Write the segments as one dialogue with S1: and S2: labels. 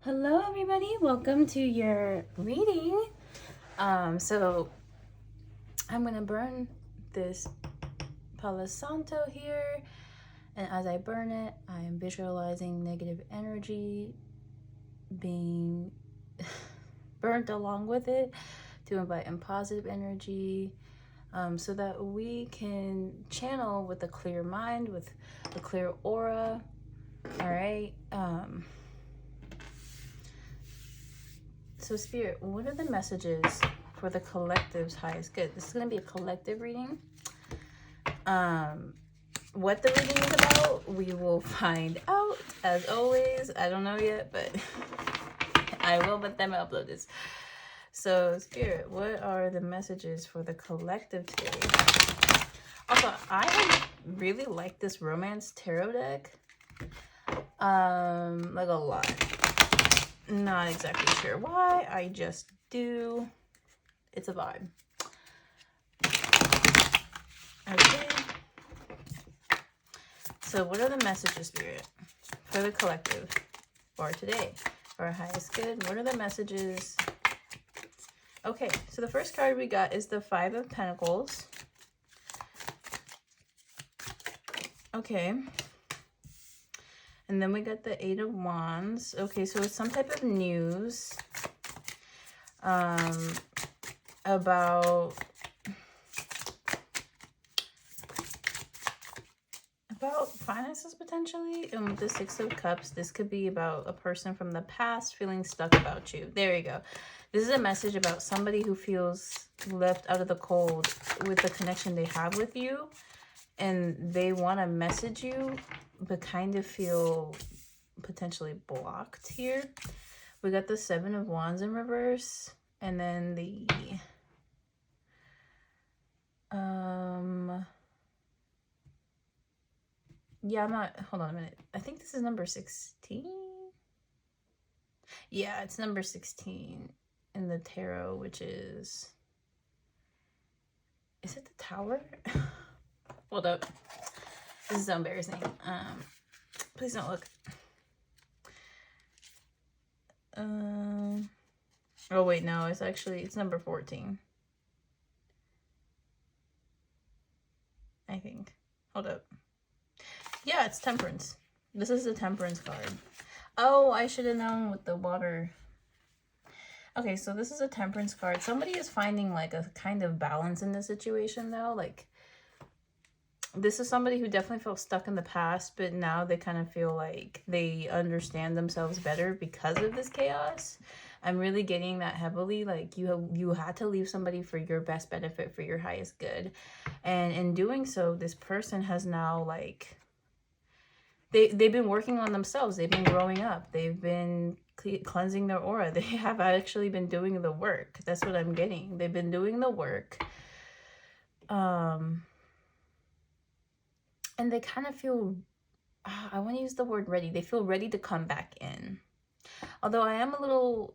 S1: Hello everybody, welcome to your reading. So I'm gonna burn this Palo Santo here, and as I burn it, I am visualizing negative energy being burnt along with it to invite in positive energy, so that we can channel with a clear mind, with a clear aura. All right. So Spirit, what are the messages for the collective's highest good? This is going to be a collective reading. What the reading is about, we will find out. As always, I don't know yet, but I will by the time I upload this. So Spirit, what are the messages for the collective today? Also, I really like this romance tarot deck. Like a lot. Not exactly sure why, I just do. It's a vibe. Okay. So what are the messages, Spirit, for the collective for today? For our highest good, what are the messages? Okay, so the first card we got is the Five of Pentacles. Okay. And then we got the Eight of Wands. Okay, so it's some type of news about finances potentially. And with the Six of Cups, this could be about a person from the past feeling stuck about you. There you go. This is a message about somebody who feels left out of the cold with the connection they have with you. And they want to message you, but kind of feel potentially blocked here. We got the Seven of Wands in reverse. And then the... yeah, I'm not... Hold on a minute. I think this is number 16. Yeah, it's number 16 in the tarot, which is... Is it the Tower? Hold up. This is so embarrassing. Please don't look. Oh wait, no, it's number 14. I think. Hold up. Yeah, it's Temperance. This is the Temperance card. Oh, I should have known with the water. Okay, so this is a Temperance card. Somebody is finding like a kind of balance in the situation though. Like, this is somebody who definitely felt stuck in the past, but now they kind of feel like they understand themselves better because of this chaos. I'm really getting that heavily. Like, you had to leave somebody for your best benefit, for your highest good. And in doing so, this person has now, like, they've been working on themselves. They've been growing up. They've been cleansing their aura. They have actually been doing the work. That's what I'm getting. They've been doing the work. And they kind of feel, I want to use the word ready. They feel ready to come back in. Although I am a little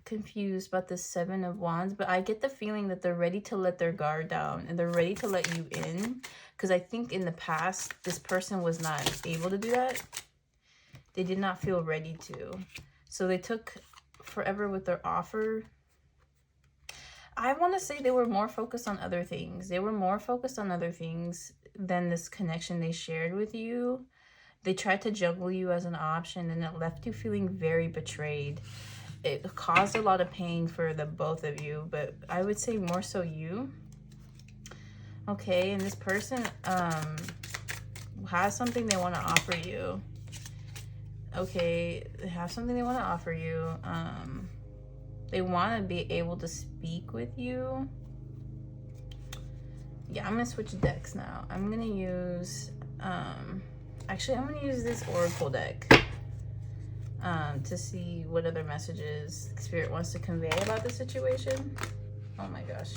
S1: confused about the Seven of Wands, but I get the feeling that they're ready to let their guard down and they're ready to let you in. Because I think in the past, this person was not able to do that. They did not feel ready to. So they took forever with their offer. I want to say they were more focused on other things. They were more focused on other things than this connection they shared with you. They tried to juggle you as an option, and it left you feeling very betrayed. It caused a lot of pain for the both of you, but I would say more so you. Okay, and this person has something they want to offer you. Okay, they have something they want to offer you. They want to be able to speak with you. Yeah, I'm going to switch decks now. I'm going to use... actually, I'm going to use this Oracle deck to see what other messages Spirit wants to convey about the situation. Oh my gosh.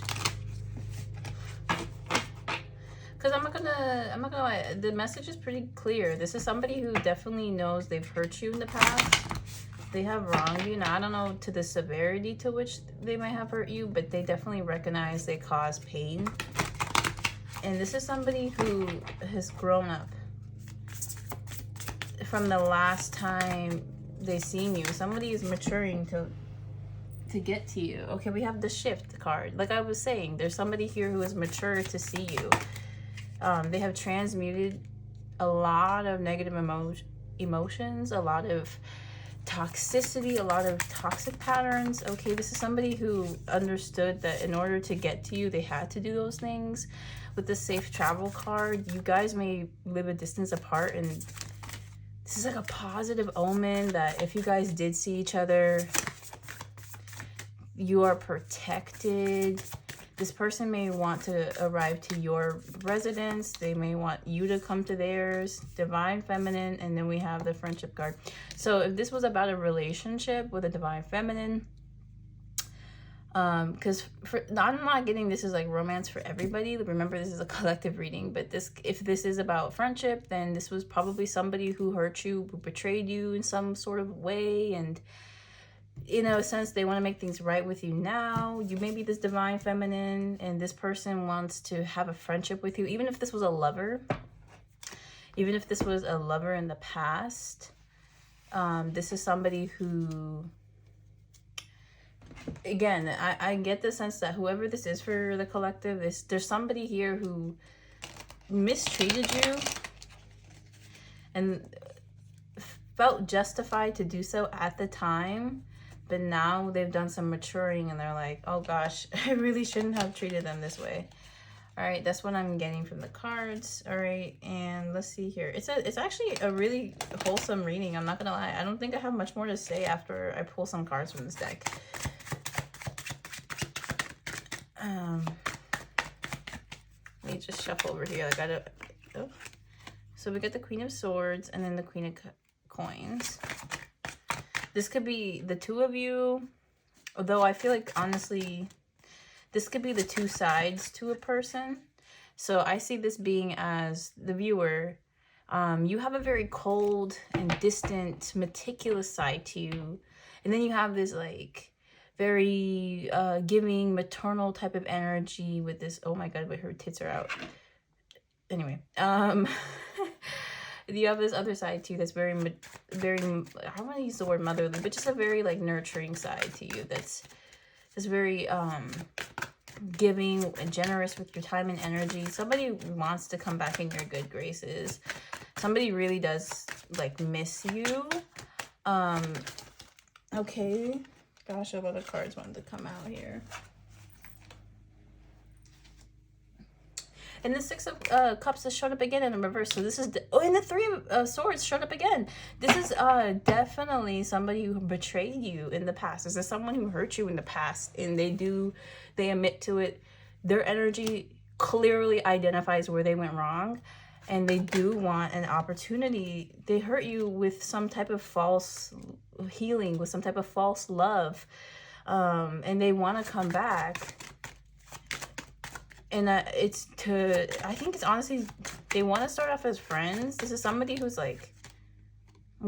S1: Because I'm not gonna lie, the message is pretty clear. This is somebody who definitely knows they've hurt you in the past. They have wronged you. Now, I don't know to the severity to which they might have hurt you, but they definitely recognize they caused pain. And this is somebody who has grown up from the last time they seen you. Somebody is maturing to get to you. Okay, we have the shift card. Like I was saying, there's somebody here who is mature to see you. They have transmuted a lot of negative emotions, a lot of toxicity, a lot of toxic patterns. Okay, this is somebody who understood that in order to get to you, they had to do those things. With the safe travel card, you guys may live a distance apart, and this is like a positive omen that if you guys did see each other, you are protected. This person may want to arrive to your residence. They may want you to come to theirs. Divine Feminine, and then we have the Friendship card. So if this was about a relationship with a Divine Feminine, because I'm not getting this is like romance for everybody. Remember, this is a collective reading, but if this is about friendship, then this was probably somebody who hurt you, who betrayed you in some sort of way, and in a sense, they want to make things right with you now. You may be this Divine Feminine, and this person wants to have a friendship with you. Even if this was a lover, even if this was a lover in the past, this is somebody who, again, I get the sense that whoever this is for the collective, there's somebody here who mistreated you and felt justified to do so at the time. But now they've done some maturing and they're like, oh gosh, I really shouldn't have treated them this way. All right, that's what I'm getting from the cards. All right, and let's see here. It's actually a really wholesome reading. I'm not gonna lie. I don't think I have much more to say after I pull some cards from this deck. Let me just shuffle over here. I gotta. Oh. So we got the Queen of Swords and then the Queen of Coins. This could be the two of you, although I feel like, honestly, this could be the two sides to a person. So I see this being as the viewer. You have a very cold and distant, meticulous side to you. And then you have this, like, very giving, maternal type of energy with this. Oh my God, wait, her tits are out. Anyway, you have this other side too that's very, I don't want to use the word motherly, but just a very like nurturing side to you that's very giving and generous with your time and energy. Somebody wants to come back in your good graces. Somebody really does like miss you. Okay, gosh, a lot of cards wanted to come out here. And the Six of Cups has showed up again in the reverse. So this is, and the Three of Swords showed up again. This is definitely somebody who betrayed you in the past. This is someone who hurt you in the past, and they admit to it. Their energy clearly identifies where they went wrong, and they do want an opportunity. They hurt you with some type of false healing, with some type of false love, and they want to come back. And I think it's honestly, they want to start off as friends. This is somebody who's like,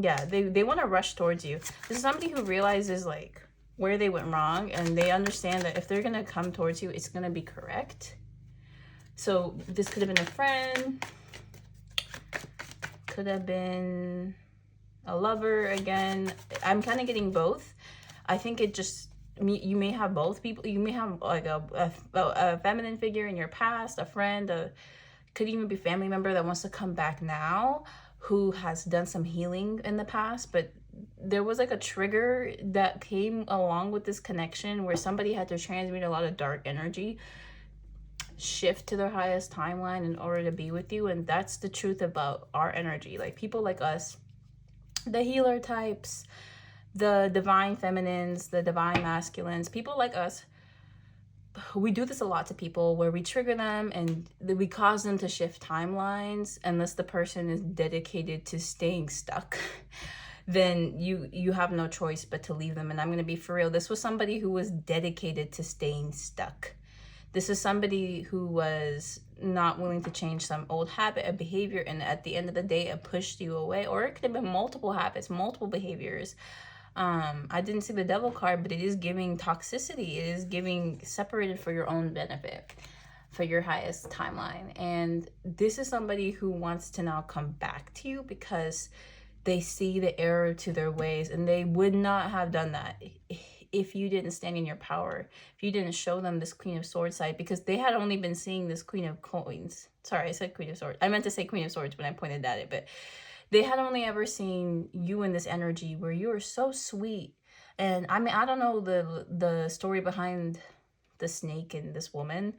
S1: yeah, they want to rush towards you. This is somebody who realizes like where they went wrong, and they understand that if they're going to come towards you, it's going to be correct. So this could have been a friend, could have been a lover. Again, I'm kind of getting both. I think it just, you may have both people. You may have like a feminine figure in your past, a friend, could even be a family member that wants to come back now, who has done some healing in the past, but there was like a trigger that came along with this connection where somebody had to transmute a lot of dark energy, shift to their highest timeline in order to be with you. And that's the truth about our energy. Like people like us, the healer types, the divine feminines, the divine masculines, people like us, we do this a lot to people where we trigger them and we cause them to shift timelines. Unless the person is dedicated to staying stuck, then you have no choice but to leave them. And I'm going to be for real. This was somebody who was dedicated to staying stuck. This is somebody who was not willing to change some old habit or behavior, and at the end of the day, it pushed you away. Or it could have been multiple habits, multiple behaviors. I didn't see the Devil card, but it is giving toxicity. It is giving separated for your own benefit, for your highest timeline. And this is somebody who wants to now come back to you because they see the error to their ways, and they would not have done that if you didn't stand in your power, if you didn't show them this Queen of Swords side, because they had only been seeing this Queen of Coins. Sorry, I said Queen of Swords. I meant to say Queen of Swords when I pointed at it, but they had only ever seen you in this energy where you are so sweet. And I mean, I don't know the story behind the snake and this woman,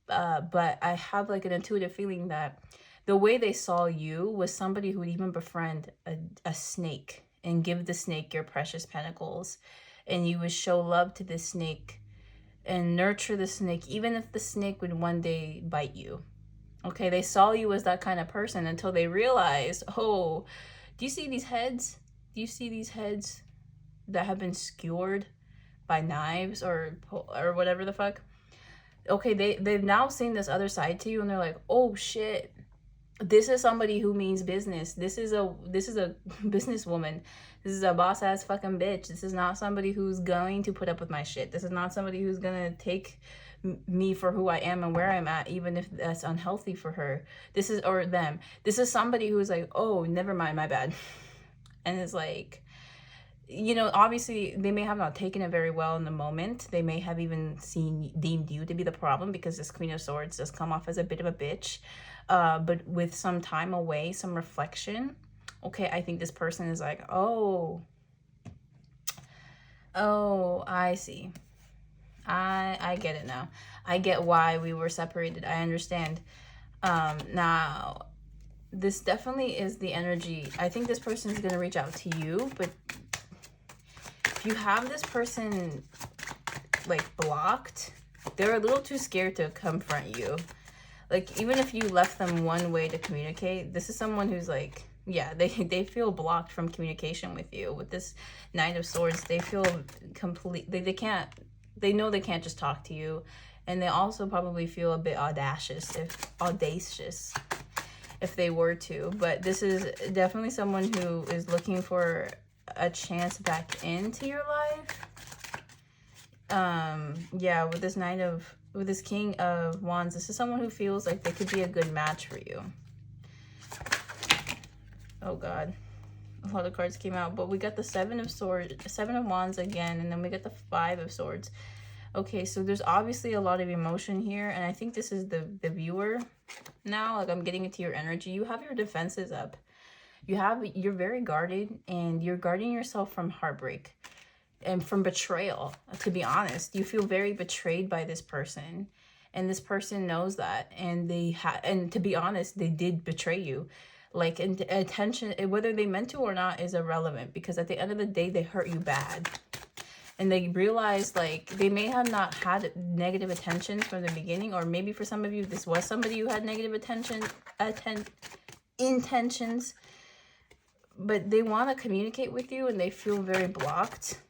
S1: but I have like an intuitive feeling that the way they saw you was somebody who would even befriend a snake and give the snake your precious pentacles. And you would show love to the snake and nurture the snake, even if the snake would one day bite you. Okay, they saw you as that kind of person until they realized, oh, do you see these heads? Do you see these heads that have been skewered by knives or whatever the fuck? Okay, they've now seen this other side to you, and they're like, oh shit, this is somebody who means business. This is a businesswoman. This is a boss ass fucking bitch. This is not somebody who's going to put up with my shit. This is not somebody who's gonna take me for who I am and where I'm at, even if that's unhealthy for her. This is, or them. This is somebody who's like, oh, never mind, my bad. And it's like, you know, obviously they may have not taken it very well in the moment. They may have even deemed you to be the problem, because this Queen of Swords does come off as a bit of a bitch. But with some time away, some reflection, okay, I think this person is like, oh, I see. I get it now. I get why we were separated. I understand. Now, this definitely is the energy. I think this person is going to reach out to you, but if you have this person like blocked, they're a little too scared to confront you. Like, even if you left them one way to communicate, this is someone who's like, yeah, they feel blocked from communication with you. With this Knight of Swords, they feel they know they can't just talk to you. And they also probably feel a bit audacious if they were to. But this is definitely someone who is looking for a chance back into your life. Yeah, with this King of Wands, this is someone who feels like they could be a good match for you. Oh God, a lot of cards came out, but we got the Seven of Wands again, and then we got the Five of Swords. Okay, so there's obviously a lot of emotion here, and I think this is the viewer now. Like, I'm getting into your energy. You have your defenses up. You're very guarded, and you're guarding yourself from heartbreak and from betrayal. To be honest, you feel very betrayed by this person, and this person knows that, and and to be honest, they did betray you. Like, attention, whether they meant to or not, is irrelevant, because at the end of the day, they hurt you bad. And they realize, like, they may have not had negative intentions from the beginning, or maybe for some of you, this was somebody who had negative intentions, but they want to communicate with you, and they feel very blocked.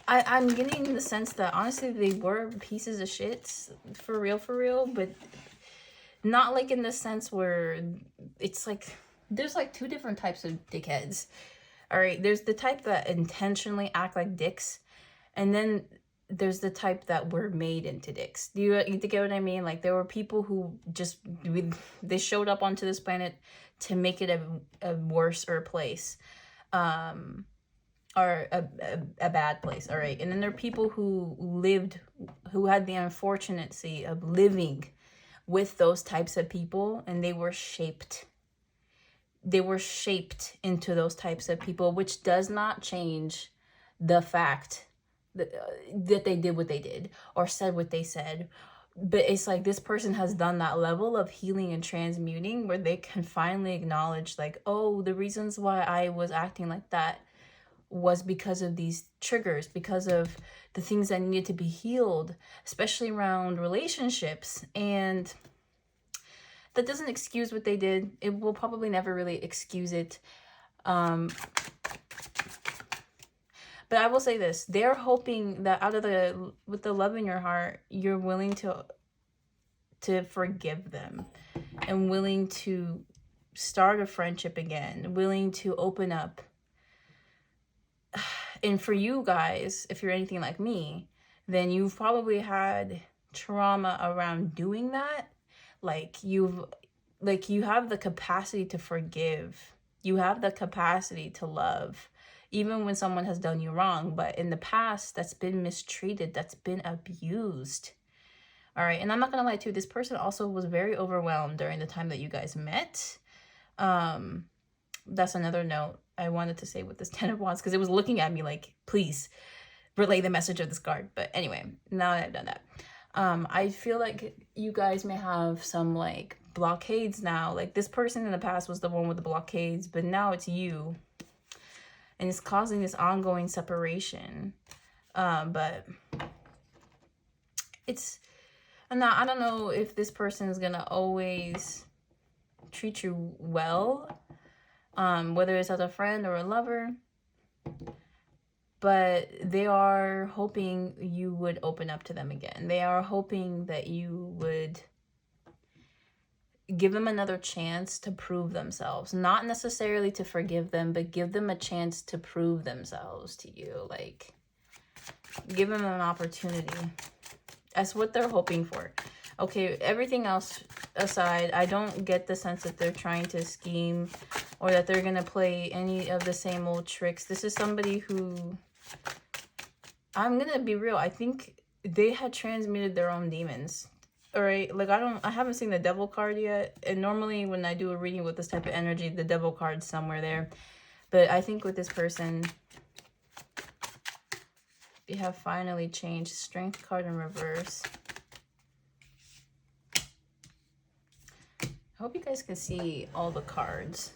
S1: I'm getting the sense that, honestly, they were pieces of shit, for real, but not like in the sense where it's like, there's like two different types of dickheads. All right, there's the type that intentionally act like dicks, and then there's the type that were made into dicks. Do you get what I mean? Like, there were people who just, they showed up onto this planet to make it a worse place, or a bad place. All right, and then there are people who had the unfortunacy of living with those types of people, and they were shaped into those types of people, which does not change the fact that they did what they did or said what they said. But it's like, this person has done that level of healing and transmuting where they can finally acknowledge, like, oh, the reasons why I was acting like that was because of these triggers, because of the things that needed to be healed, especially around relationships. And that doesn't excuse what they did. It will probably never really excuse it. But I will say this. They're hoping that with the love in your heart, you're willing to forgive them, and willing to start a friendship again, willing to open up. And for you guys, if you're anything like me, then you've probably had trauma around doing that. Like, you have the capacity to forgive. You have the capacity to love, even when someone has done you wrong. But in the past, that's been mistreated, that's been abused. All right, and I'm not gonna lie to you, this person also was very overwhelmed during the time that you guys met. That's another note I wanted to say with this Ten of Wands, because it was looking at me like, please relay the message of this card. But anyway, now that I've done that, I feel like you guys may have some like blockades now. Like this person in the past was the one with the blockades, but now it's you, and it's causing this ongoing separation. But it's, now I don't know if this person is gonna always treat you well, whether it's as a friend or a lover, but they are hoping you would open up to them again. They are hoping that you would give them another chance to prove themselves. Not necessarily to forgive them, but give them a chance to prove themselves to you. Like, give them an opportunity. That's what they're hoping for. Okay, everything else aside, I don't get the sense that they're trying to scheme or that they're going to play any of the same old tricks. This is somebody who, I'm going to be real, I think they had transmuted their own demons. All right, like I haven't seen the devil card yet. And normally when I do a reading with this type of energy, the devil card's somewhere there. But I think with this person, you have finally changed. Strength card in reverse. I hope you guys can see all the cards.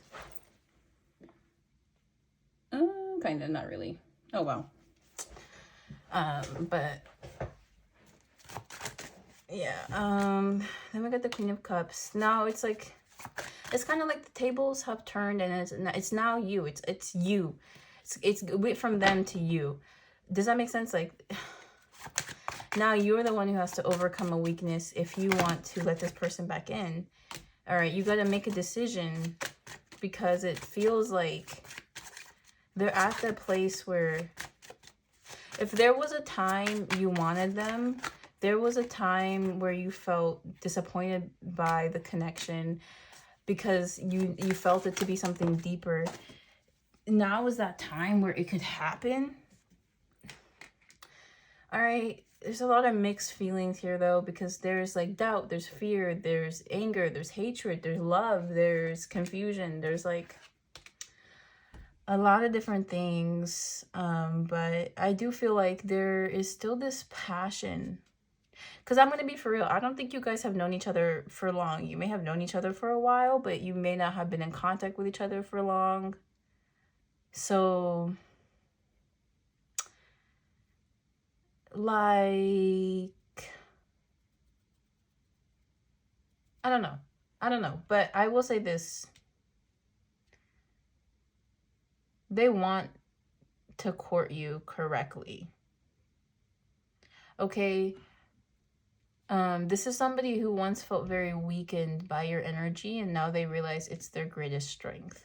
S1: Kind of, not really. Oh, well. But yeah. Then we got the Queen of Cups. Now it's like, it's kind of like the tables have turned, and it's now you. It's you. It's from them to you. Does that make sense? Like, now you're the one who has to overcome a weakness if you want to let this person back in. All right, you got to make a decision, because it feels like they're at the place where if there was a time you wanted them, there was a time where you felt disappointed by the connection because you felt it to be something deeper. Now is that time where it could happen. All right. There's a lot of mixed feelings here, though, because there's like doubt, there's fear, there's anger, there's hatred, there's love, there's confusion, there's like a lot of different things. But I do feel like there is still this passion, because I'm going to be for real. I don't think you guys have known each other for long. You may have known each other for a while, but you may not have been in contact with each other for long. So, like, I don't know, but I will say this. They want to court you correctly. Okay? This is somebody who once felt very weakened by your energy, and now they realize it's their greatest strength.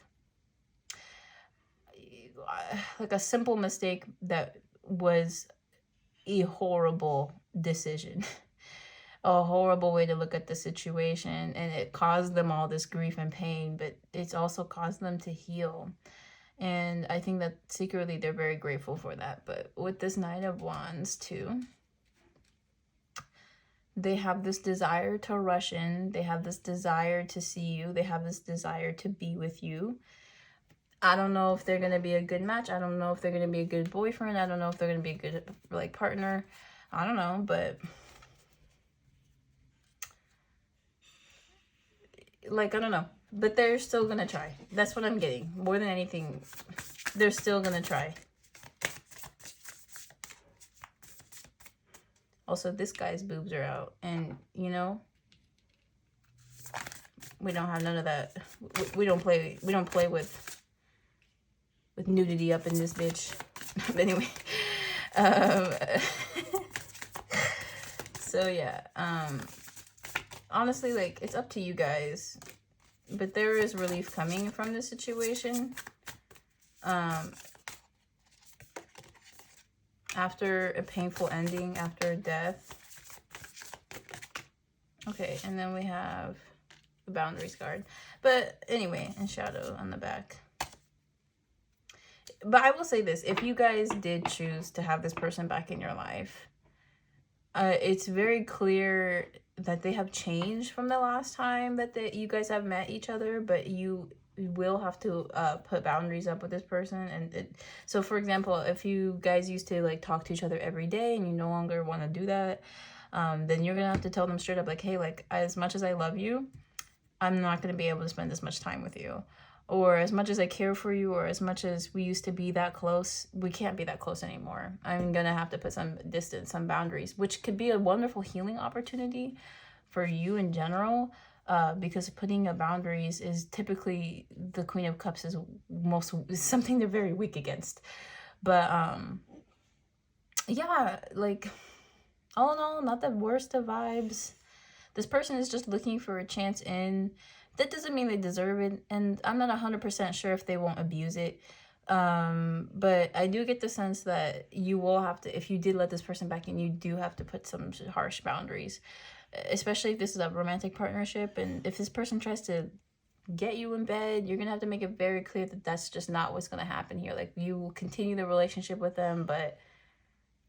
S1: Like a simple mistake that was a horrible decision. A horrible way to look at the situation, and it caused them all this grief and pain, but it's also caused them to heal. And I think that secretly they're very grateful for that. But with this Knight of Wands too, they have this desire to rush in. They have this desire to see you. They have this desire to be with you. I don't know if they're going to be a good match. I don't know if they're going to be a good boyfriend. I don't know if they're going to be a good like partner. I don't know, but like, I don't know. But they're still going to try. That's what I'm getting. More than anything, they're still going to try. Also, this guy's boobs are out. And, you know, we don't have none of that. We don't play with nudity up in this bitch. But anyway. So, yeah. Honestly, like, it's up to you guys. But there is relief coming from this situation. After a painful ending, after death. Okay, and then we have the Boundaries card. But anyway, and Shadow on the back. but I will say this, if you guys did choose to have this person back in your life, it's very clear that they have changed from the last time that you guys have met each other, but you will have to put boundaries up with this person. And so for example, if you guys used to like talk to each other every day and you no longer want to do that, then you're gonna have to tell them straight up, like, hey, like, as much as I love you, I'm not gonna be able to spend this much time with you. Or as much as I care for you, or as much as we used to be that close, we can't be that close anymore. I'm gonna have to put some distance, some boundaries, which could be a wonderful healing opportunity for you in general, because putting up boundaries is typically, the Queen of Cups is something they're very weak against. But yeah, like, all in all, not the worst of vibes. This person is just looking for a chance in. That doesn't mean they deserve it, and I'm not 100% sure if they won't abuse it. But I do get the sense that you will have to, if you did let this person back in, you do have to put some harsh boundaries, especially if this is a romantic partnership. And if this person tries to get you in bed, you're gonna have to make it very clear that that's just not what's gonna happen here. Like, you will continue the relationship with them, but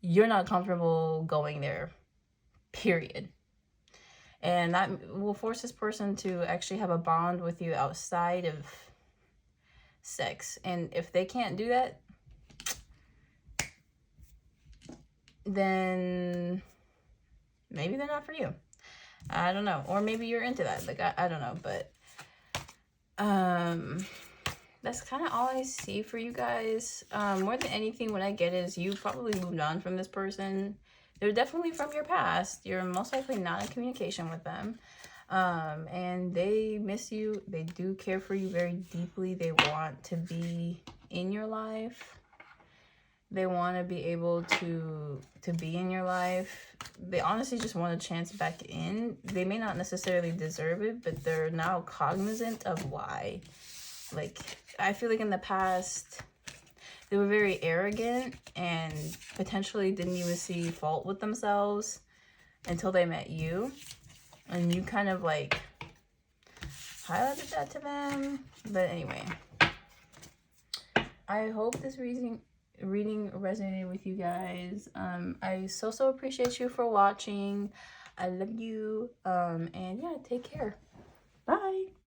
S1: you're not comfortable going there, period. And that will force this person to actually have a bond with you outside of sex. And if they can't do that, then maybe they're not for you. I don't know. Or maybe you're into that. Like, I don't know. But that's kind of all I see for you guys. More than anything, what I get is you probably moved on from this person. They're definitely from your past. You're most likely not in communication with them. And they miss you. They do care for you very deeply. They want to be in your life. They want to be able to be in your life. They honestly just want a chance back in. They may not necessarily deserve it, but they're now cognizant of why. Like, I feel like in the past, they were very arrogant and potentially didn't even see fault with themselves until they met you. And you kind of like highlighted that to them. But anyway, I hope this reading resonated with you guys. I so appreciate you for watching. I love you. And yeah, take care. Bye.